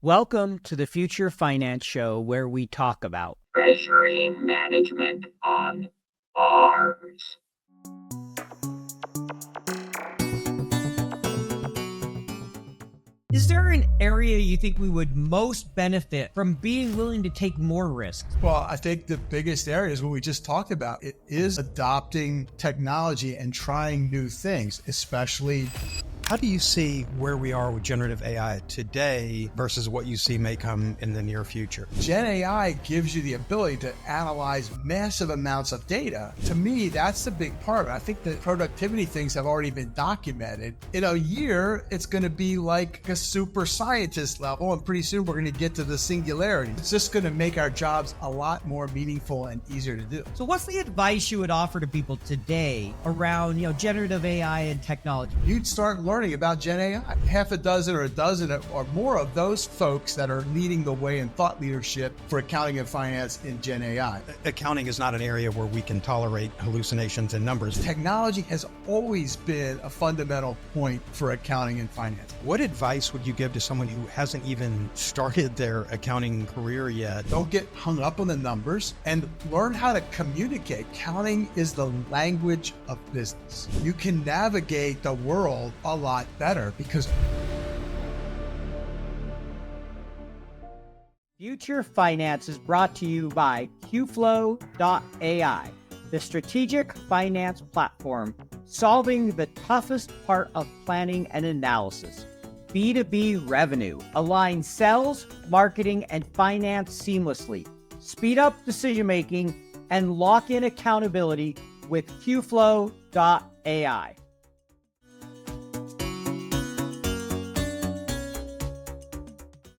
Welcome to the Future Finance Show, where we talk about treasury management on Mars. Is there an area you think we would most benefit from being willing to take more risks? Well, I think the biggest area is what we just talked about. It is adopting technology and trying new things, especially. How do you see where we are with generative AI today versus what you see may come in the near future? Gen AI gives you the ability to analyze massive amounts of data. To me, that's the big part. I think the productivity things have already been documented. In a year, it's going to be like a super scientist level, and pretty soon we're going to get to the singularity. It's just going to make our jobs a lot more meaningful and easier to do. So what's the advice you would offer to people today around, generative AI and technology? You'd start learning about Gen AI. Half a dozen or a dozen or more of those folks that are leading the way in thought leadership for accounting and finance in Gen AI. Accounting is not an area where we can tolerate hallucinations in numbers. Technology has always been a fundamental point for accounting and finance. What advice would you give to someone who hasn't even started their accounting career yet? Don't get hung up on the numbers and learn how to communicate. Accounting is the language of business. You can navigate the world a lot better because Future Finance is brought to you by QFlow.ai, the strategic finance platform solving the toughest part of planning and analysis. B2B revenue aligns sales, marketing, and finance seamlessly. Speed up decision-making and lock in accountability with QFlow.ai.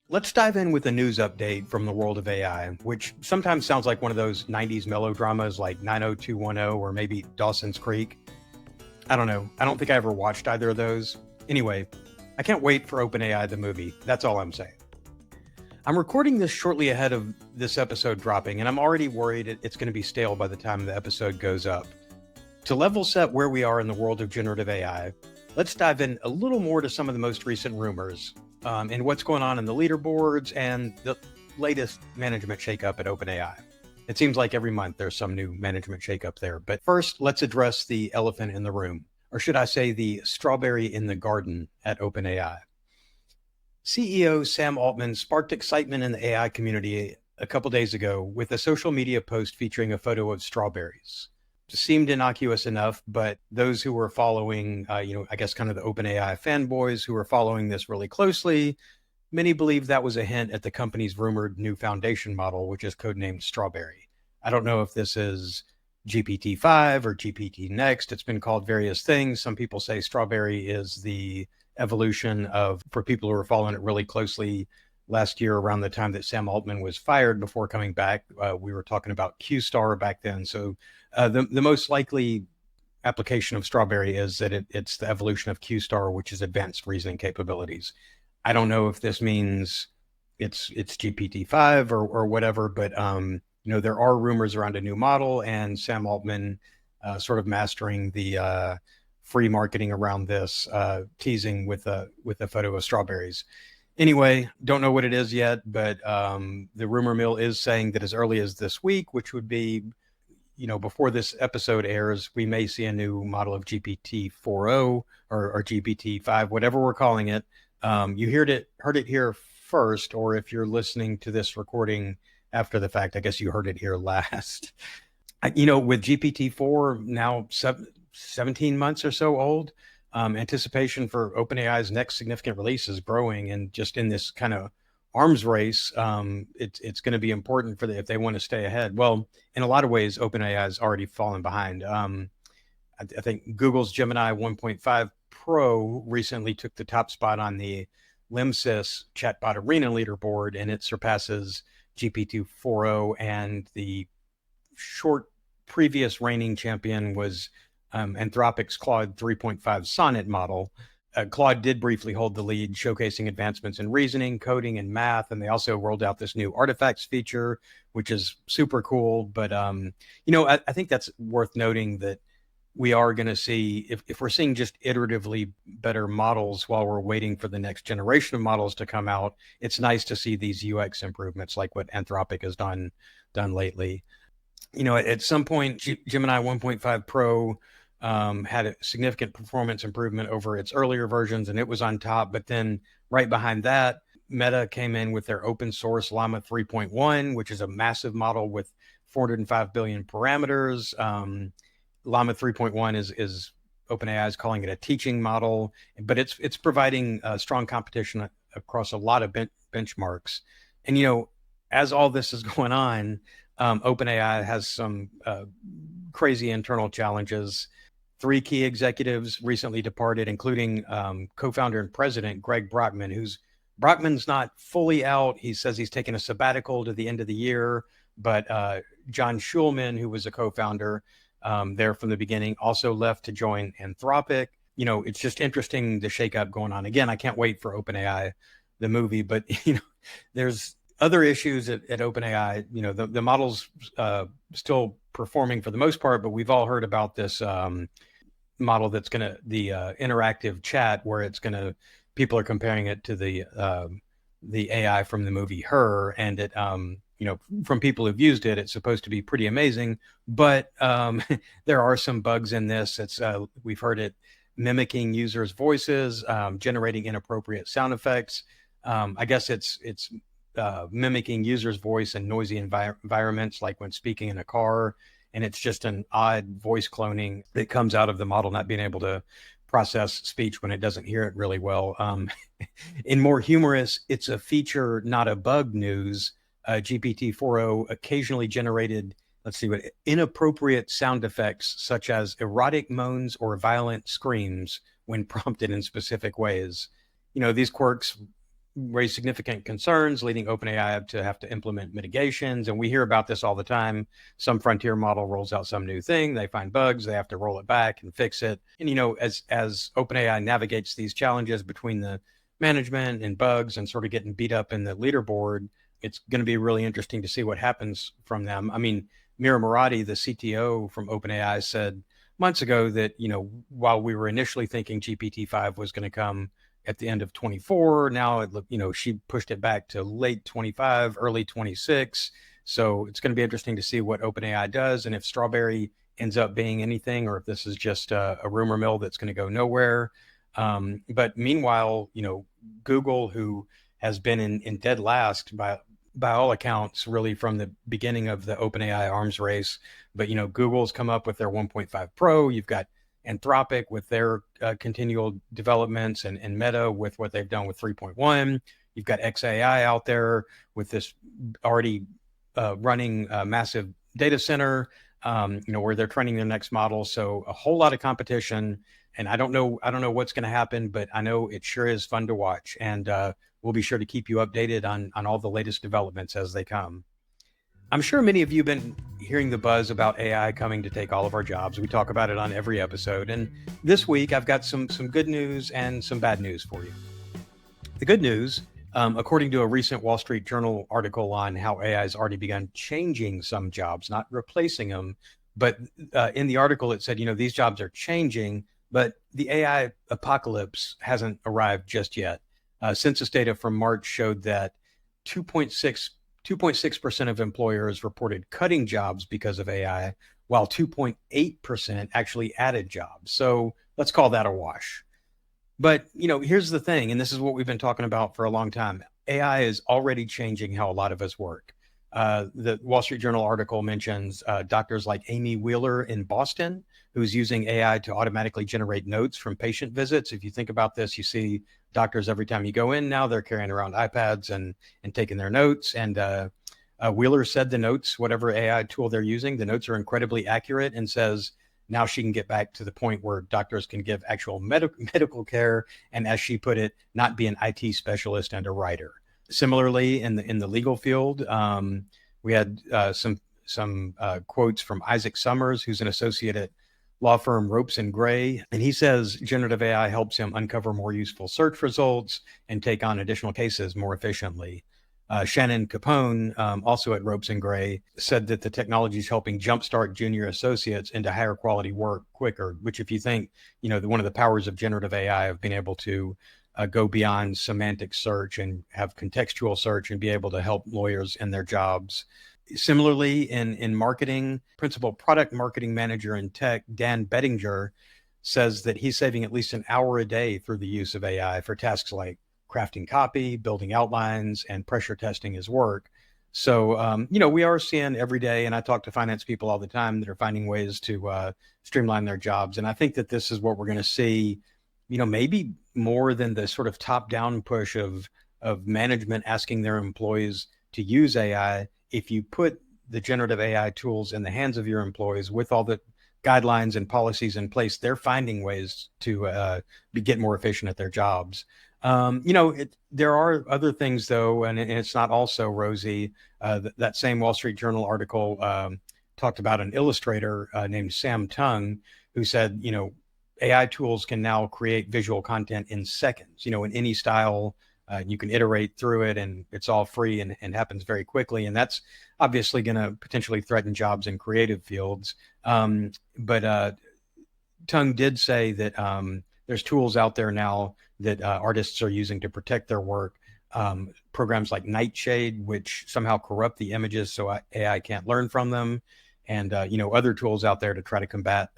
Let's dive in with a news update from the world of AI, which sometimes sounds like one of those 90s melodramas like 90210 or maybe Dawson's Creek. I don't know. I don't think I ever watched either of those. Anyway, I can't wait for OpenAI the movie. That's all I'm saying. I'm recording this shortly ahead of this episode dropping, and I'm already worried it's going to be stale by the time the episode goes up. To level set where we are in the world of generative AI, let's dive in a little more to some of the most recent rumors. And what's going on in the leaderboards and the latest management shakeup at OpenAI. It seems like every month there's some new management shakeup there. But first, let's address the elephant in the room, or should I say the strawberry in the garden at OpenAI. CEO Sam Altman sparked excitement in the AI community a couple days ago with a social media post featuring a photo of strawberries. Seemed innocuous enough, but those who were following, I guess kind of the OpenAI fanboys who were following this really closely, many believe that was a hint at the company's rumored new foundation model, which is codenamed Strawberry. I don't know if this is GPT-5 or GPT Next. It's been called various things. Some people say Strawberry is the evolution of, for people who are following it really closely, last year around the time that Sam Altman was fired before coming back, we were talking about Q-Star back then. So the most likely application of Strawberry is that it's the evolution of Q-Star, which is advanced reasoning capabilities. I don't know if this means it's GPT-5 or whatever, but there are rumors around a new model and Sam Altman sort of mastering the free marketing around this, teasing with a photo of strawberries. Anyway, don't know what it is yet, but the rumor mill is saying that as early as this week, which would be, before this episode airs, we may see a new model of GPT 4.0 or GPT 5, whatever we're calling it. You heard it here first, or if you're listening to this recording after the fact, I guess you heard it here last. With GPT 4 now 17 months or so old, anticipation for OpenAI's next significant release is growing, and just in this kind of arms race, it's going to be important for if they want to stay ahead. Well, in a lot of ways, OpenAI has already fallen behind. I think Google's Gemini 1.5 Pro recently took the top spot on the Limsys chatbot arena leaderboard, and it surpasses GPT 4.0, and the short previous reigning champion was Anthropic's Claude 3.5 Sonnet model. Claude did briefly hold the lead, showcasing advancements in reasoning, coding, and math. And they also rolled out this new artifacts feature, which is super cool. But, I think that's worth noting that we are going to see, if we're seeing just iteratively better models while we're waiting for the next generation of models to come out, it's nice to see these UX improvements like what Anthropic has done lately. At some point, Gemini 1.5 Pro had a significant performance improvement over its earlier versions, and it was on top. But then right behind that, Meta came in with their open source Llama 3.1, which is a massive model with 405 billion parameters. Llama 3.1 is OpenAI is calling it a teaching model, but it's providing strong competition across a lot of benchmarks. And as all this is going on, OpenAI has some crazy internal challenges. 3 key executives recently departed, including co-founder and president Greg Brockman, Brockman's not fully out. He says he's taking a sabbatical to the end of the year, but John Schulman, who was a co-founder there from the beginning, also left to join Anthropic. It's just interesting the shakeup going on. Again, I can't wait for OpenAI, the movie, but there's other issues at OpenAI. The model's still performing for the most part, but we've all heard about this model that's the interactive chat, where people are comparing it to the AI from the movie Her, and it from people who've used it, it's supposed to be pretty amazing, but there are some bugs in this. We've heard it mimicking users' voices, generating inappropriate sound effects. I guess it's mimicking users' voice in noisy environments, like when speaking in a car, and it's just an odd voice cloning that comes out of the model not being able to process speech when it doesn't hear it really well. In more humorous, it's a feature, not a bug news. GPT-4o occasionally generated, inappropriate sound effects such as erotic moans or violent screams when prompted in specific ways. These quirks raise significant concerns, leading OpenAI to have to implement mitigations. And we hear about this all the time. Some frontier model rolls out some new thing, they find bugs, they have to roll it back and fix it. And as OpenAI navigates these challenges between the management and bugs and sort of getting beat up in the leaderboard, it's going to be really interesting to see what happens from them. I mean, Mira Murati, the CTO from OpenAI, said months ago that, while we were initially thinking GPT-5 was going to come at the end of 24, now she pushed it back to late 25, early 26. So it's going to be interesting to see what OpenAI does, and if Strawberry ends up being anything, or if this is just a rumor mill that's going to go nowhere. But meanwhile, Google, who has been in dead last by all accounts, really from the beginning of the OpenAI arms race. But, Google's come up with their 1.5 Pro. You've got Anthropic with their continual developments, and Meta with what they've done with 3.1. You've got XAI out there with this already running a massive data center, where they're training their next model. So a whole lot of competition. And I don't know what's going to happen, but I know it sure is fun to watch. And we'll be sure to keep you updated on all the latest developments as they come. I'm sure many of you have been hearing the buzz about AI coming to take all of our jobs. We talk about it on every episode. And this week, I've got some good news and some bad news for you. The good news, according to a recent Wall Street Journal article on how AI has already begun changing some jobs, not replacing them, but in the article, it said, these jobs are changing, but the AI apocalypse hasn't arrived just yet. Census data from March showed that 2.6% of employers reported cutting jobs because of AI, while 2.8% actually added jobs. So let's call that a wash. But, here's the thing, and this is what we've been talking about for a long time. AI is already changing how a lot of us work. The Wall Street Journal article mentions doctors like Amy Wheeler in Boston, who's using AI to automatically generate notes from patient visits. If you think about this, you see doctors every time you go in now, they're carrying around iPads and taking their notes. And Wheeler said the notes, whatever AI tool they're using, the notes are incredibly accurate, and says now she can get back to the point where doctors can give actual medical care. And as she put it, not be an IT specialist and a writer. Similarly, in the legal field, we had some quotes from Isaac Summers, who's an associate at law firm Ropes and Gray, and he says generative AI helps him uncover more useful search results and take on additional cases more efficiently. Shannon Capone, also at Ropes and Gray, said that the technology is helping jumpstart junior associates into higher quality work quicker, which if you think, one of the powers of generative AI of being able to go beyond semantic search and have contextual search and be able to help lawyers in their jobs. Similarly, in marketing, principal product marketing manager in tech, Dan Bettinger, says that he's saving at least an hour a day through the use of AI for tasks like crafting copy, building outlines, and pressure testing his work. So, we are seeing every day, and I talk to finance people all the time that are finding ways to streamline their jobs. And I think that this is what we're going to see, maybe more than the sort of top-down push of management asking their employees to use AI. If you put the generative AI tools in the hands of your employees with all the guidelines and policies in place, they're finding ways to get more efficient at their jobs. There are other things though, and it's not all so rosy. That same Wall Street Journal article talked about an illustrator named Sam Tung, who said, AI tools can now create visual content in seconds, in any style. You can iterate through it and it's all free and happens very quickly. And that's obviously going to potentially threaten jobs in creative fields. But Tung did say that there's tools out there now that artists are using to protect their work. Programs like Nightshade, which somehow corrupt the images so AI can't learn from them. And, other tools out there to try to combat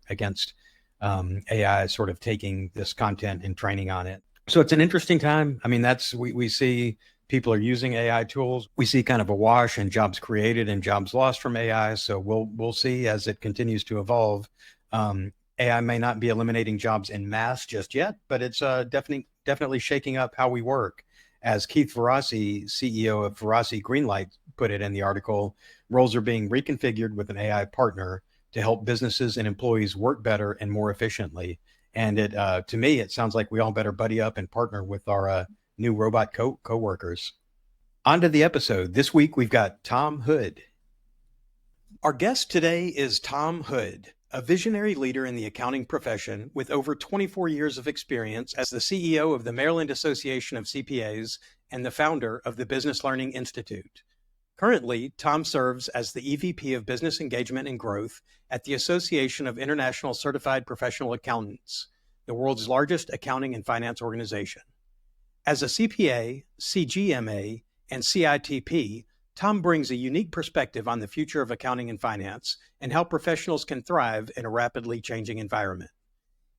against AI sort of taking this content and training on it. So it's an interesting time. I mean, we see people are using AI tools. We see kind of a wash in jobs created and jobs lost from AI. So we'll see as it continues to evolve. AI may not be eliminating jobs en masse just yet, but it's definitely shaking up how we work. As Keith Ferrazzi, CEO of Ferrazzi Greenlight, put it in the article, roles are being reconfigured with an AI partner to help businesses and employees work better and more efficiently. And to me, it sounds like we all better buddy up and partner with our new robot co-workers. On to the episode. This week, we've got Tom Hood. Our guest today is Tom Hood, a visionary leader in the accounting profession with over 24 years of experience as the CEO of the Maryland Association of CPAs and the founder of the Business Learning Institute. Currently, Tom serves as the EVP of Business Engagement and Growth at the Association of International Certified Professional Accountants, the world's largest accounting and finance organization. As a CPA, CGMA, and CITP, Tom brings a unique perspective on the future of accounting and finance and how professionals can thrive in a rapidly changing environment.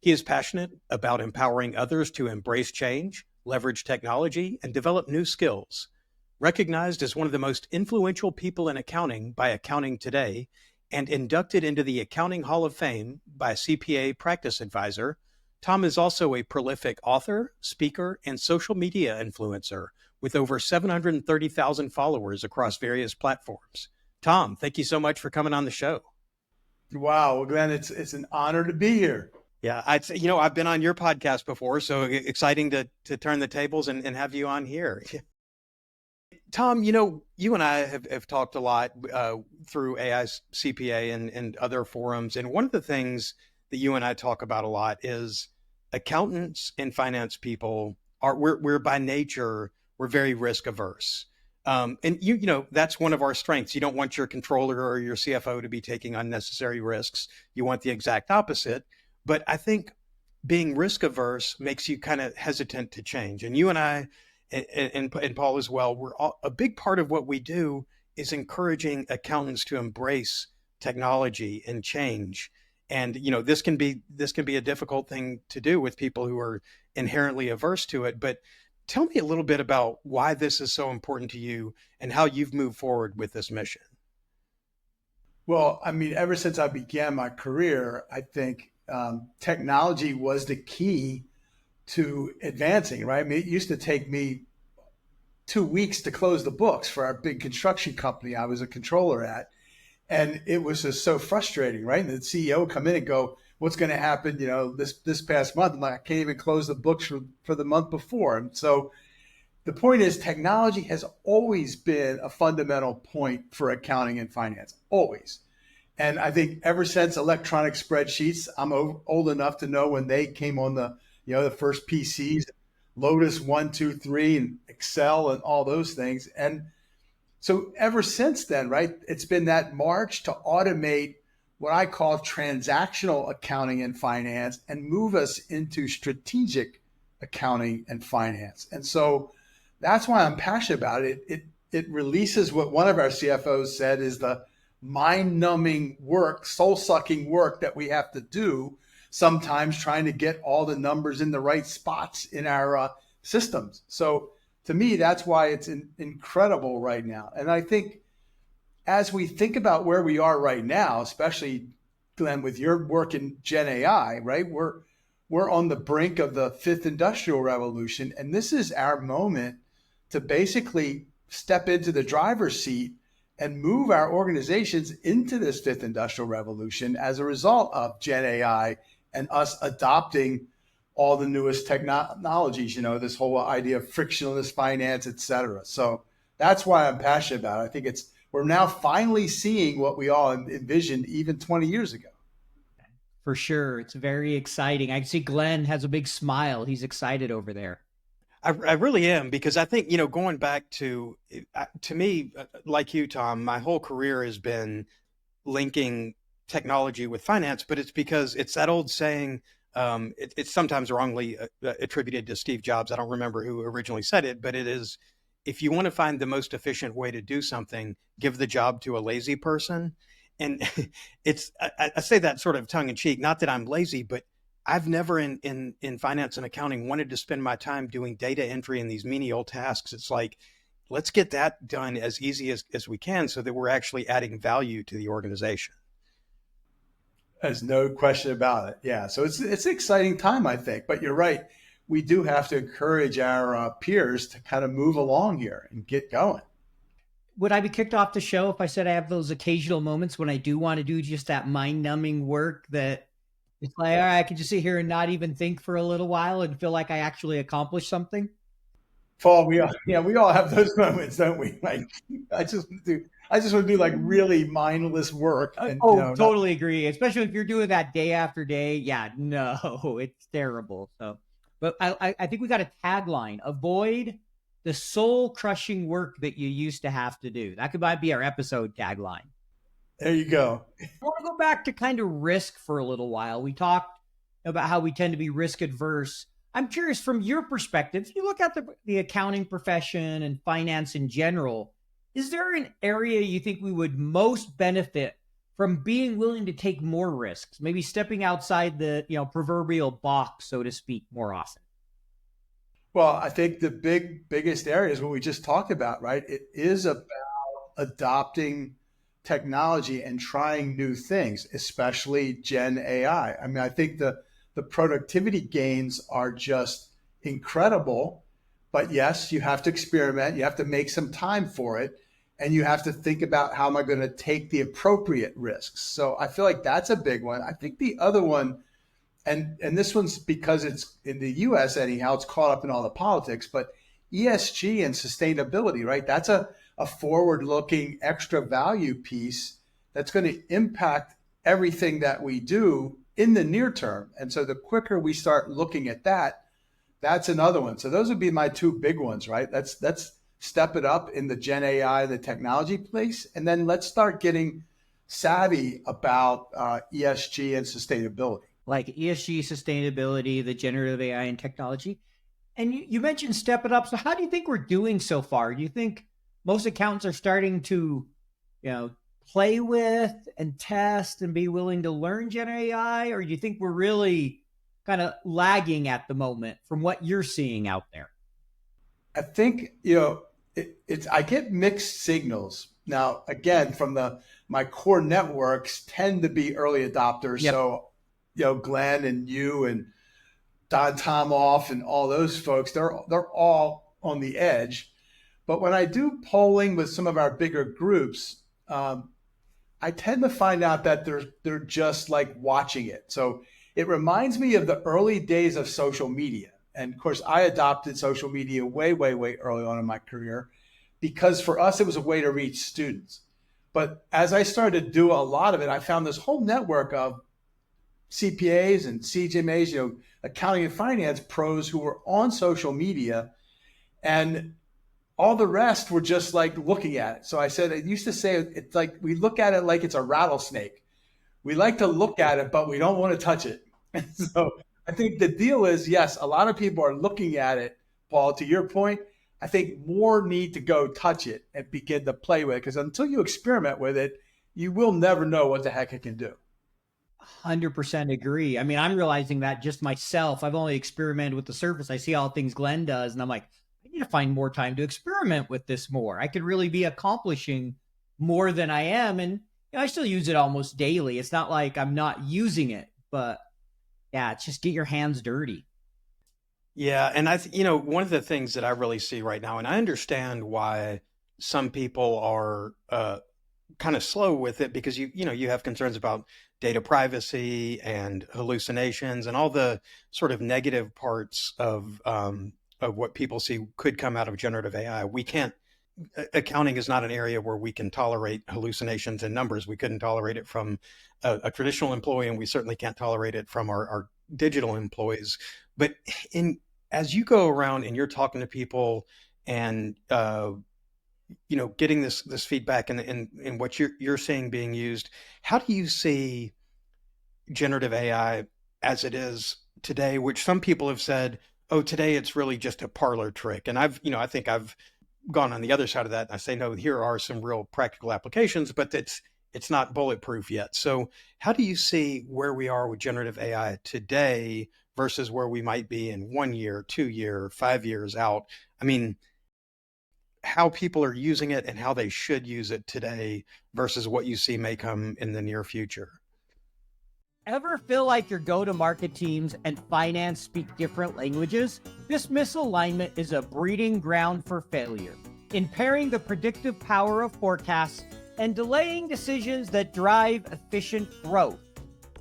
He is passionate about empowering others to embrace change, leverage technology, and develop new skills. Recognized as one of the most influential people in accounting by Accounting Today and inducted into the Accounting Hall of Fame by CPA Practice Advisor, Tom is also a prolific author, speaker, and social media influencer with over 730,000 followers across various platforms. Tom, thank you so much for coming on the show. Wow, well, Glenn, it's an honor to be here. Yeah, I'd say, I've been on your podcast before, so exciting to turn the tables and have you on here. Tom, you and I have talked a lot through AI CPA and other forums. And one of the things that you and I talk about a lot is accountants and finance people we're by nature, we're very risk averse. And that's one of our strengths. You don't want your controller or your CFO to be taking unnecessary risks. You want the exact opposite. But I think being risk averse makes you kind of hesitant to change. And you and I, and Paul as well, a big part of what we do is encouraging accountants to embrace technology and change. And this can be a difficult thing to do with people who are inherently averse to it. But tell me a little bit about why this is so important to you and how you've moved forward with this mission. Well, I mean, ever since I began my career, I think technology was the key to advancing, right? I mean, it used to take me 2 weeks to close the books for our big construction company I was a controller at. And it was just so frustrating, right? And the CEO would come in and go, what's going to happen, this past month? I'm like, I can't even close the books for the month before. And so the point is, technology has always been a fundamental point for accounting and finance, always. And I think ever since electronic spreadsheets, I'm old enough to know when they came on the first PCs, Lotus 1, 2, 3, and Excel and all those things. And so ever since then, right, it's been that march to automate what I call transactional accounting and finance and move us into strategic accounting and finance. And so that's why I'm passionate about it. It releases what one of our CFOs said is the mind-numbing work, soul-sucking work that we have to do sometimes trying to get all the numbers in the right spots in our systems. So to me, that's why it's incredible right now. And I think as we think about where we are right now, especially Glenn, with your work in Gen AI, right? We're on the brink of the fifth industrial revolution. And this is our moment to basically step into the driver's seat and move our organizations into this fifth industrial revolution as a result of Gen AI and us adopting all the newest technologies, this whole idea of frictionless finance, et cetera. So that's why I'm passionate about it. I think we're now finally seeing what we all envisioned even 20 years ago. For sure. It's very exciting. I can see Glenn has a big smile. He's excited over there. I really am, because I think, going back to me, like you, Tom, my whole career has been linking technology with finance, but it's because it's that old saying, it's sometimes wrongly attributed to Steve Jobs. I don't remember who originally said it, but it is, if you want to find the most efficient way to do something, give the job to a lazy person. And I say that sort of tongue in cheek, not that I'm lazy, but I've never in finance and accounting wanted to spend my time doing data entry and these menial tasks. It's like, let's get that done as easy as we can so that we're actually adding value to the organization. There's no question about it. Yeah. So it's an exciting time, I think. But you're right. We do have to encourage our peers to kind of move along here and get going. Would I be kicked off the show if I said I have those occasional moments when I do want to do just that mind-numbing work that it's like, all right, I can just sit here and not even think for a little while and feel like I actually accomplished something? Paul, we all have those moments, don't we? Like, I just want to do like really mindless work. And, totally agree. Especially if you're doing that day after day. Yeah, no, it's terrible. So, but I think we got a tagline: avoid the soul-crushing work that you used to have to do. That might be our episode tagline. There you go. I want to go back to kind of risk for a little while. We talked about how we tend to be risk adverse. I'm curious, from your perspective, if you look at the accounting profession and finance in general, is there an area you think we would most benefit from being willing to take more risks, maybe stepping outside the proverbial box, so to speak, more often? Well, I think the biggest area is what we just talked about, right? It is about adopting technology and trying new things, especially Gen AI. I mean, I think the productivity gains are just incredible, but yes, you have to experiment. You have to make some time for it. And you have to think about, how am I going to take the appropriate risks? So I feel like that's a big one. I think the other one, and this one's because it's in the US anyhow, it's caught up in all the politics, but ESG and sustainability, right? That's a forward-looking extra value piece that's going to impact everything that we do in the near term. And so the quicker we start looking at that, that's another one. So those would be my two big ones, right? Let's step it up in the Gen AI, the technology place, and then let's start getting savvy about ESG and sustainability. Like ESG, sustainability, the generative AI and technology. And you mentioned step it up. So how do you think we're doing so far? Do you think most accountants are starting to, play with and test and be willing to learn Gen AI? Or do you think we're really kind of lagging at the moment from what you're seeing out there? I think, I get mixed signals. Now, again, from my core networks tend to be early adopters. Yep. So, Glenn and you and Don Tomoff and all those folks, they're all on the edge. But when I do polling with some of our bigger groups, I tend to find out that they're just like watching it. So it reminds me of the early days of social media. And of course, I adopted social media way, way, way early on in my career, because for us, it was a way to reach students. But as I started to do a lot of it, I found this whole network of CPAs and CGMAs, accounting and finance pros who were on social media, and all the rest were just like looking at it. So I said, I used to say it's like we look at it like it's a rattlesnake. We like to look at it, but we don't want to touch it. And so I think the deal is, yes, a lot of people are looking at it, Paul, to your point. I think more need to go touch it and begin to play with it, because until you experiment with it, you will never know what the heck it can do. 100% agree. I mean, I'm realizing that just myself. I've only experimented with the surface. I see all the things Glenn does, and I'm like, I need to find more time to experiment with this more. I could really be accomplishing more than I am. And I still use it almost daily. It's not like I'm not using it, but yeah, it's just get your hands dirty. Yeah, and one of the things that I really see right now, and I understand why some people are kind of slow with it, because you have concerns about data privacy and hallucinations and all the sort of negative parts of what people see could come out of generative AI. We can't. Accounting is not an area where we can tolerate hallucinations and numbers. We couldn't tolerate it from a traditional employee, and we certainly can't tolerate it from our digital employees. But as you go around and you're talking to people and getting this feedback and what you're seeing being used, how do you see generative AI as it is today? Which some people have said, oh, today it's really just a parlor trick. And I think I've gone on the other side of that. And I say, no, here are some real practical applications, but it's not bulletproof yet. So how do you see where we are with generative AI today versus where we might be in 1 year, 2 year, 5 years out? I mean, how people are using it and how they should use it today versus what you see may come in the near future. Ever feel like your go-to-market teams and finance speak different languages? This misalignment is a breeding ground for failure, impairing the predictive power of forecasts and delaying decisions that drive efficient growth.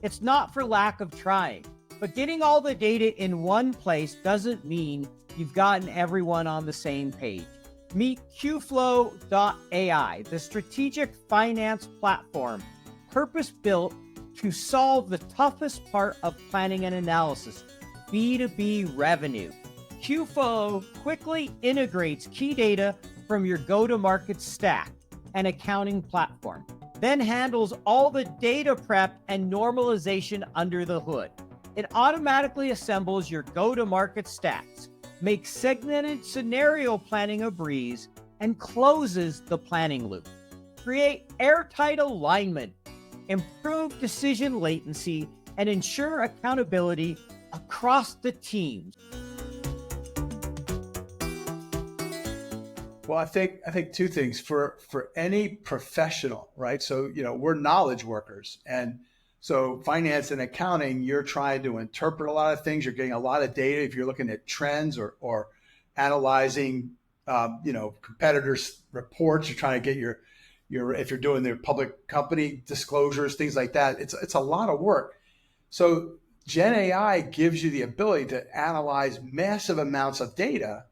It's not for lack of trying, but getting all the data in one place doesn't mean you've gotten everyone on the same page. Meet QFlow.ai, the strategic finance platform purpose-built to solve the toughest part of planning and analysis, B2B revenue. QFlow quickly integrates key data from your go-to-market stack and accounting platform, then handles all the data prep and normalization under the hood. It automatically assembles your go-to-market stacks, makes segmented scenario planning a breeze, and closes the planning loop. Create airtight alignment, improve decision latency, and ensure accountability across the teams. Well, I think two things for any professional, right? So, we're knowledge workers, and so finance and accounting, you're trying to interpret a lot of things. You're getting a lot of data. If you're looking at trends or analyzing, competitors' reports, you're trying to get your if you're doing their public company disclosures, things like that. It's a lot of work. So Gen AI gives you the ability to analyze massive amounts of data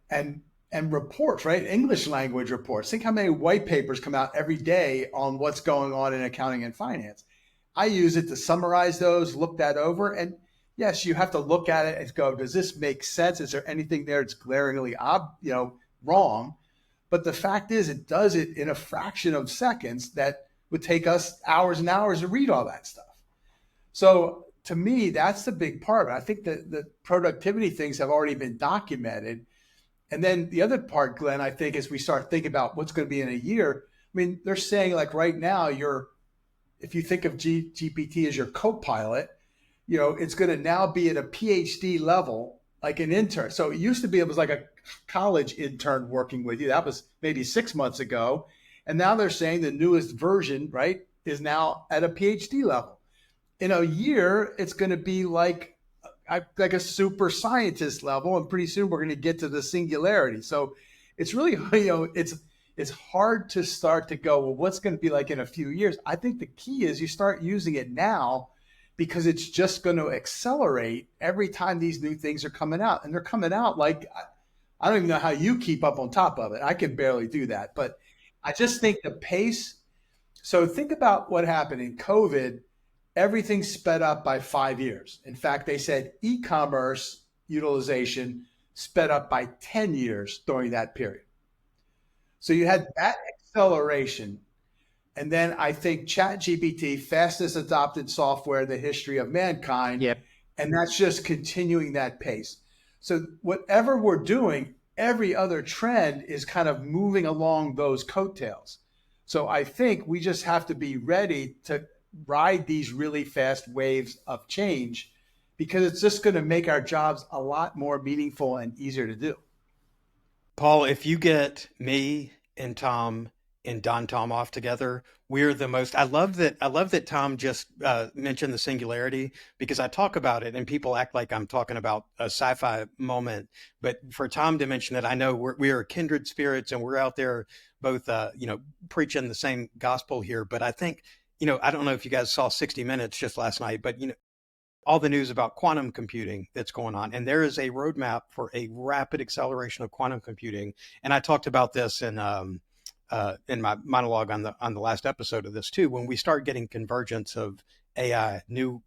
and reports, right? English language reports. Think how many white papers come out every day on what's going on in accounting and finance. I use it to summarize those, look that over. And yes, you have to look at it and go, does this make sense? Is there anything there that's glaringly wrong? But the fact is, it does it in a fraction of seconds that would take us hours and hours to read all that stuff. So to me, that's the big part. I think that the productivity things have already been documented. And then the other part, Glenn, I think, as we start thinking about what's going to be in a year, I mean, they're saying like right now, if you think of GPT as your CoPilot, it's going to now be at a PhD level, like an intern. So it used to be, it was like a college intern working with you. That was maybe 6 months ago. And now they're saying the newest version, right, is now at a PhD level. In a year, it's going to be like a super scientist level. And pretty soon we're going to get to the singularity. So it's really, it's hard to start to go, well, what's going to be like in a few years? I think the key is you start using it now, because it's just going to accelerate every time these new things are coming out. And they're coming out like, I don't even know how you keep up on top of it. I can barely do that. But I just think the pace. So think about what happened in COVID. everything sped up by 5 years. In fact, they said e-commerce utilization sped up by 10 years during that period. So you had that acceleration. And then I think ChatGPT, fastest adopted software in the history of mankind. Yep. And that's just continuing that pace. So whatever we're doing, every other trend is kind of moving along those coattails. So I think we just have to be ready to ride these really fast waves of change, because it's just going to make our jobs a lot more meaningful and easier to do. Paul, if you get me and Tom and Don Tomoff together, we're the most. I love that Tom just mentioned the singularity, because I talk about it and people act like I'm talking about a sci-fi moment. But for Tom to mention it, I know we are kindred spirits and we're out there both, preaching the same gospel here. But I think, I don't know if you guys saw 60 Minutes just last night, but all the news about quantum computing that's going on. And there is a roadmap for a rapid acceleration of quantum computing. And I talked about this in my monologue on the last episode of this too. When we start getting convergence of AI, new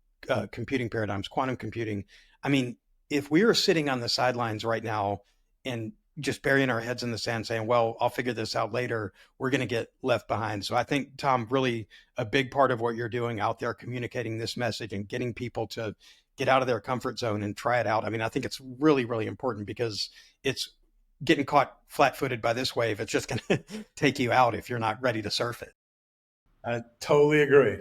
computing paradigms, quantum computing, I mean, if we are sitting on the sidelines right now and just burying our heads in the sand saying, well, I'll figure this out later, we're going to get left behind. So I think, Tom, really a big part of what you're doing out there, communicating this message and getting people to get out of their comfort zone and try it out. I mean, I think it's really, really important, because it's getting caught flat-footed by this wave. It's just going to take you out if you're not ready to surf it. I totally agree.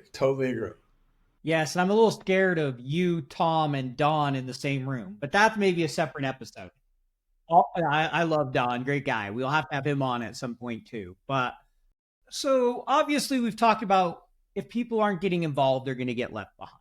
Yes, and I'm a little scared of you, Tom, and Don in the same room, but that's maybe a separate episode. I love Don, great guy. We'll have to have him on at some point too. But so obviously we've talked about, if people aren't getting involved, they're going to get left behind.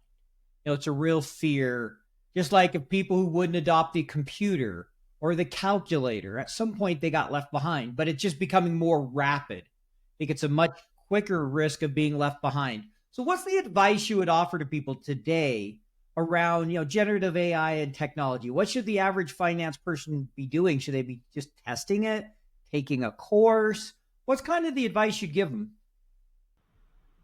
It's a real fear, just like if people who wouldn't adopt the computer or the calculator, at some point they got left behind, but it's just becoming more rapid. I think it's a much quicker risk of being left behind. So what's the advice you would offer to people today around, generative AI and technology? What should the average finance person be doing? Should they be just testing it, taking a course? What's kind of the advice you'd give them?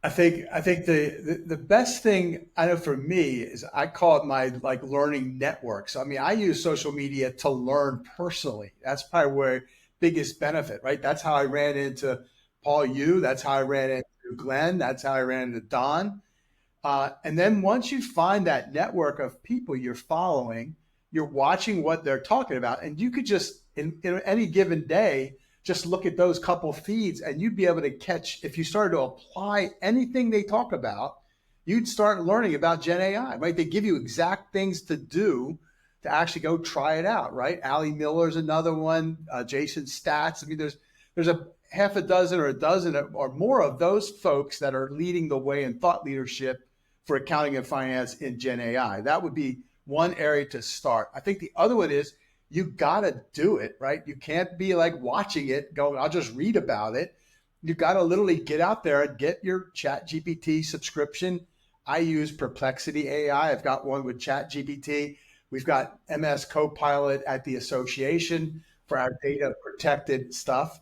I think the best thing I know for me is, I call it my learning network. So I mean, I use social media to learn personally. That's probably where biggest benefit, right? That's how I ran into Paul Yu. That's how I ran into Glenn. That's how I ran into Don. And then once you find that network of people you're following, you're watching what they're talking about, and you could just in any given day just look at those couple feeds, and you'd be able to catch, if you started to apply anything they talk about, you'd start learning about Gen AI, right? They give you exact things to do to actually go try it out, right? Ali Miller's another one, Jason Statz. I mean, there's a half a dozen or a dozen or more of those folks that are leading the way in thought leadership for accounting and finance in Gen AI. That would be one area to start. I think the other one is, you got to do it, right? You can't be like watching it going, I'll just read about it. You got to literally get out there and get your ChatGPT subscription. I use Perplexity AI. I've got one with ChatGPT. We've got MS CoPilot at the association for our data protected stuff.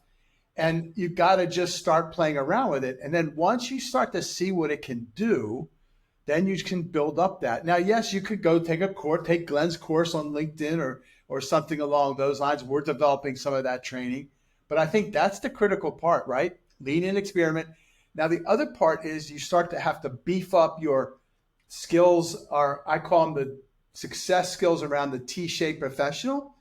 And you got to just start playing around with it. And then once you start to see what it can do, then you can build up that. Now, yes, you could go take a course, take Glenn's course on LinkedIn or something along those lines. We're developing some of that training. But I think that's the critical part, right? Lean in, experiment. Now, the other part is you start to have to beef up your skills, or I call them the success skills around the T-shaped professional,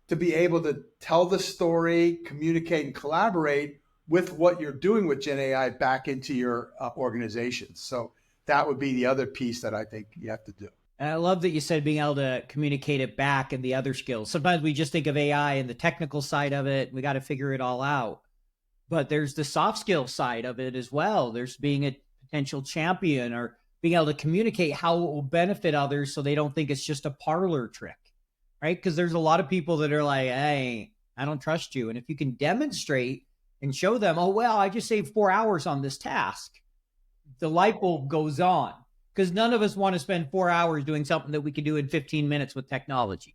to be able to tell the story, communicate, and collaborate with what you're doing with Gen AI back into your organization. So that would be the other piece that I think you have to do. And I love that you said being able to communicate it back and the other skills. Sometimes we just think of AI and the technical side of it. We got to figure it all out. But there's the soft skill side of it as well. There's being a potential champion, or being able to communicate how it will benefit others so they don't think it's just a parlor trick, right? Because there's a lot of people that are like, hey, I don't trust you. And if you can demonstrate and show them, oh, well, I just saved 4 hours on this task, the light bulb goes on. Because none of us want to spend 4 hours doing something that we can do in 15 minutes with technology.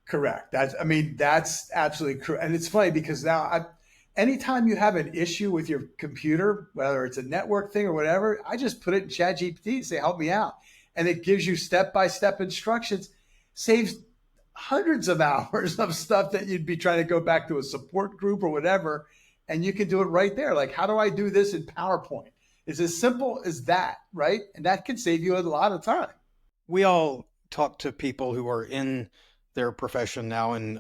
Correct. That's absolutely correct. And it's funny because now anytime you have an issue with your computer, whether it's a network thing or whatever, I just put it in ChatGPT and say, help me out. And it gives you step-by-step instructions, saves hundreds of hours of stuff that you'd be trying to go back to a support group or whatever. And you can do it right there. Like, how do I do this in PowerPoint? It's as simple as that, right? And that can save you a lot of time. We all talk to people who are in their profession now and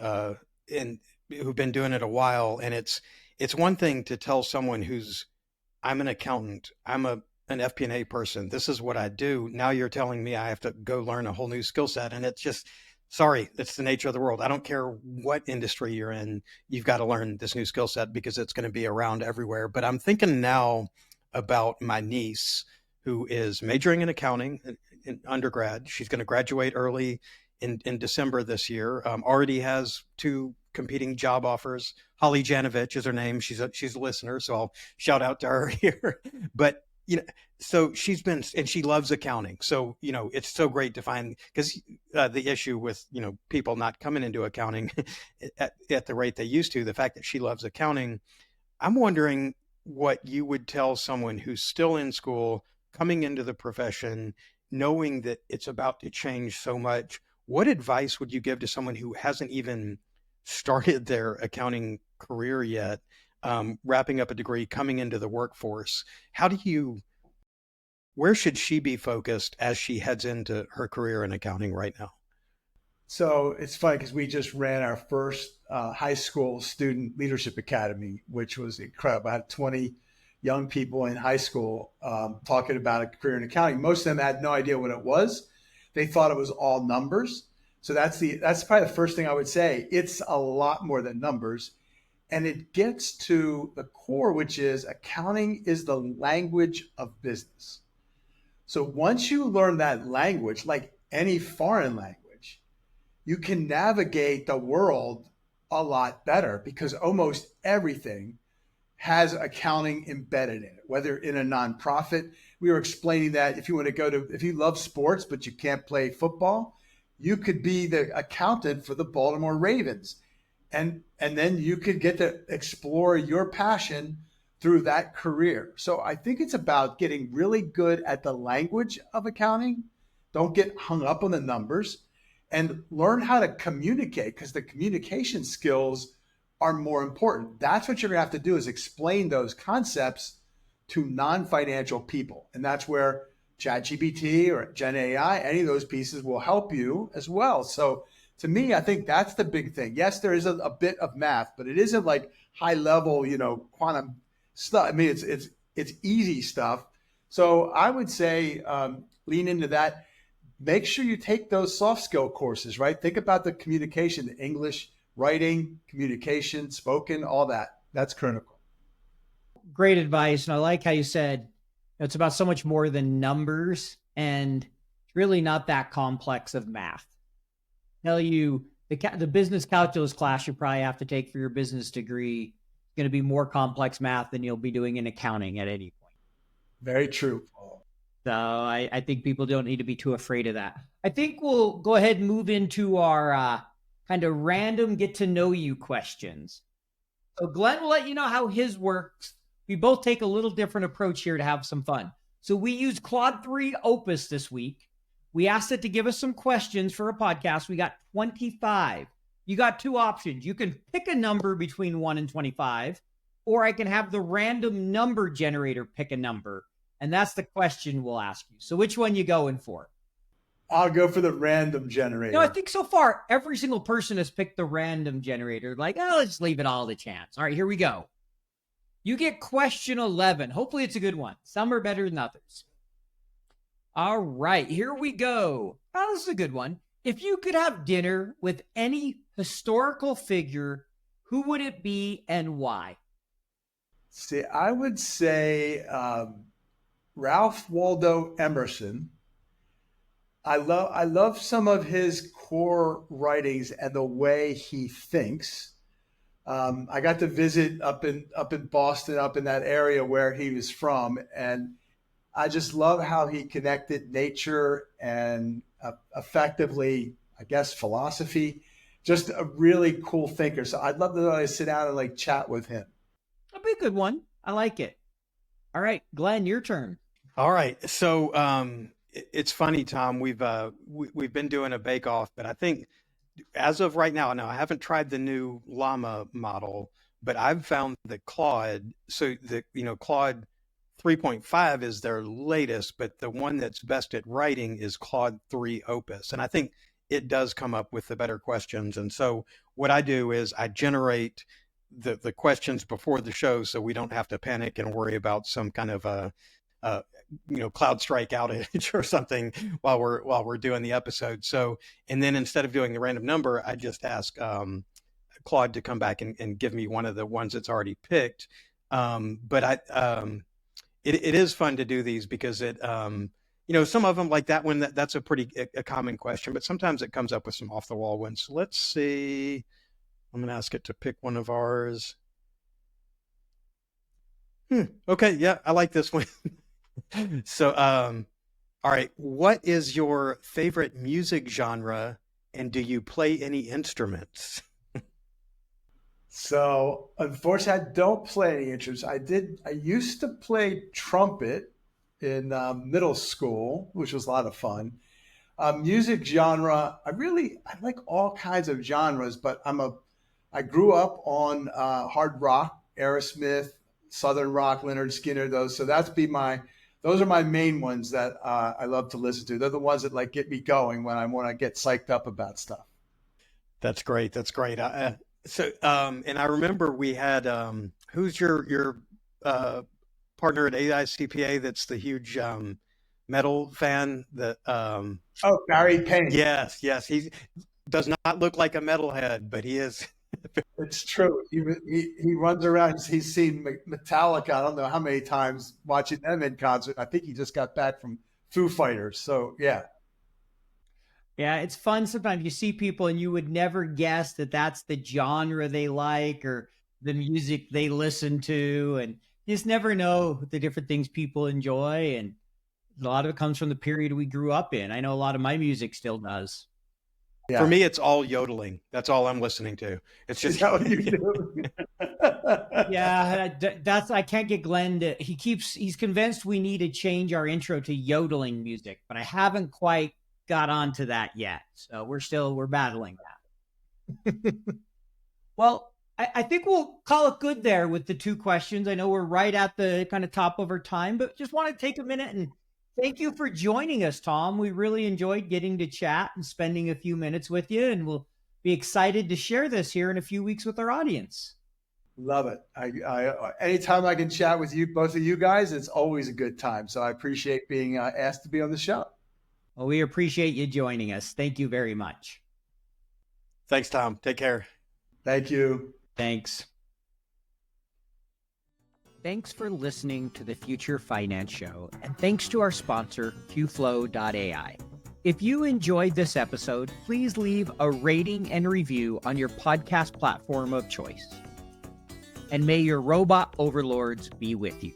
who've been doing it a while. And it's one thing to tell someone I'm an accountant, I'm an FP&A person, this is what I do. Now you're telling me I have to go learn a whole new skill set. And it's just, sorry, that's the nature of the world. I don't care what industry you're in, you've got to learn this new skill set because it's going to be around everywhere. But I'm thinking now about my niece who is majoring in accounting in undergrad. She's going to graduate early in December this year. Already has 2 competing job offers. Holly Janovich is her name. She's a listener, so I'll shout out to her here. But so and she loves accounting. So it's so great to find, because the issue with people not coming into accounting at the rate they used to, the fact that she loves accounting. I'm wondering what you would tell someone who's still in school, coming into the profession, knowing that it's about to change so much. What advice would you give to someone who hasn't even started their accounting career yet, wrapping up a degree, coming into the workforce? Where should she be focused as she heads into her career in accounting right now? So it's funny because we just ran our first high school student leadership academy, which was incredible. I had 20 young people in high school talking about a career in accounting. Most of them had no idea what it was. They thought it was all numbers. So that's probably the first thing I would say. It's a lot more than numbers. And it gets to the core, which is accounting is the language of business. So once you learn that language, like any foreign language, you can navigate the world a lot better because almost everything has accounting embedded in it, whether in a nonprofit. We were explaining that if you love sports, but you can't play football, you could be the accountant for the Baltimore Ravens. And then you could get to explore your passion through that career. So I think it's about getting really good at the language of accounting. Don't get hung up on the numbers and learn how to communicate, because the communication skills are more important. That's what you're gonna have to do, is explain those concepts to non-financial people. And that's where ChatGPT or Gen AI, any of those pieces will help you as well. So to me, I think that's the big thing. Yes, there is a bit of math, but it isn't like high level, quantum stuff. I mean, it's easy stuff. So I would say lean into that. Make sure you take those soft skill courses, right? Think about the communication, the English, writing, communication, spoken, all that. That's critical. Great advice. And I like how you said it's about so much more than numbers, and it's really not that complex of math. Tell you the business calculus class you probably have to take for your business degree is going to be more complex math than you'll be doing in accounting at any point. Very true, Paul. So I think people don't need to be too afraid of that. I think we'll go ahead and move into our kind of random get to know you questions. So Glenn will let you know how his works. We both take a little different approach here to have some fun. So we used Claude 3 Opus this week. We asked it to give us some questions for a podcast. We got 25. You got 2 options. You can pick a number between 1 and 25, or I can have the random number generator pick a number. And that's the question we'll ask you. So which one you going for? I'll go for the random generator. No, I think so far, every single person has picked the random generator. Like, let's leave it all to chance. All right, here we go. You get question 11. Hopefully it's a good one. Some are better than others. All right, here we go. Oh, this is a good one. If you could have dinner with any historical figure, who would it be and why? See, I would say Ralph Waldo Emerson. I love some of his core writings and the way he thinks. I got to visit up in Boston, up in that area where he was from, and I just love how he connected nature and effectively, I guess, philosophy. Just a really cool thinker. So I'd love to sit down and chat with him. a good one. I like it. All right, Glenn, your turn. All right. So it's funny, Tom. We've been doing a bake off, but I think as of right now, I haven't tried the new llama model, but I've found that Claude, Claude 3.5 is their latest, but the one that's best at writing is Claude 3 Opus. And I think it does come up with the better questions. And so what I do is I generate the questions before the show so we don't have to panic and worry about some kind of cloud strike outage or something while we're doing the episode. So, and then instead of doing the random number, I just ask Claude to come back and give me one of the ones that's already picked. But it is fun to do these because some of them like that one, that's a pretty common question, but sometimes it comes up with some off the wall ones. So let's see. I'm going to ask it to pick one of ours. Okay. Yeah, I like this one. So, all right. What is your favorite music genre, and do you play any instruments? So unfortunately, I don't play any instruments. I used to play trumpet in middle school, which was a lot of fun. Music genre, I like all kinds of genres, but I grew up on hard rock, Aerosmith, Southern rock, Leonard Skinner, those. So those are my main ones that I love to listen to. They're the ones that like get me going when I get psyched up about stuff. That's great. That's great. And I remember we had who's your partner at AICPA that's the huge metal fan that Barry Payne. Yes, he does not look like a metalhead, but he is. It's true. He runs around. He's seen Metallica, I don't know how many times, watching them in concert. I think he just got back from Foo Fighters. So yeah. Yeah, it's fun. Sometimes you see people and you would never guess that that's the genre they like or the music they listen to. And you just never know the different things people enjoy. And a lot of it comes from the period we grew up in. I know a lot of my music still does. Yeah. For me, it's all yodeling. That's all I'm listening to. It's just how you do. Yeah, I can't get Glenn to, he's convinced we need to change our intro to yodeling music, but I haven't quite got onto that yet. So we're battling that. Well, I think we'll call it good there with the two questions. I know we're right at the kind of top of our time, but just want to take a minute and thank you for joining us, Tom. We really enjoyed getting to chat and spending a few minutes with you, and we'll be excited to share this here in a few weeks with our audience. Love it. Anytime I can chat with you, both of you guys, it's always a good time. So I appreciate being asked to be on the show. Well, we appreciate you joining us. Thank you very much. Thanks, Tom. Take care. Thank you. Thanks. Thanks for listening to the Future Finance Show, and thanks to our sponsor, QFlow.ai. If you enjoyed this episode, please leave a rating and review on your podcast platform of choice. And may your robot overlords be with you.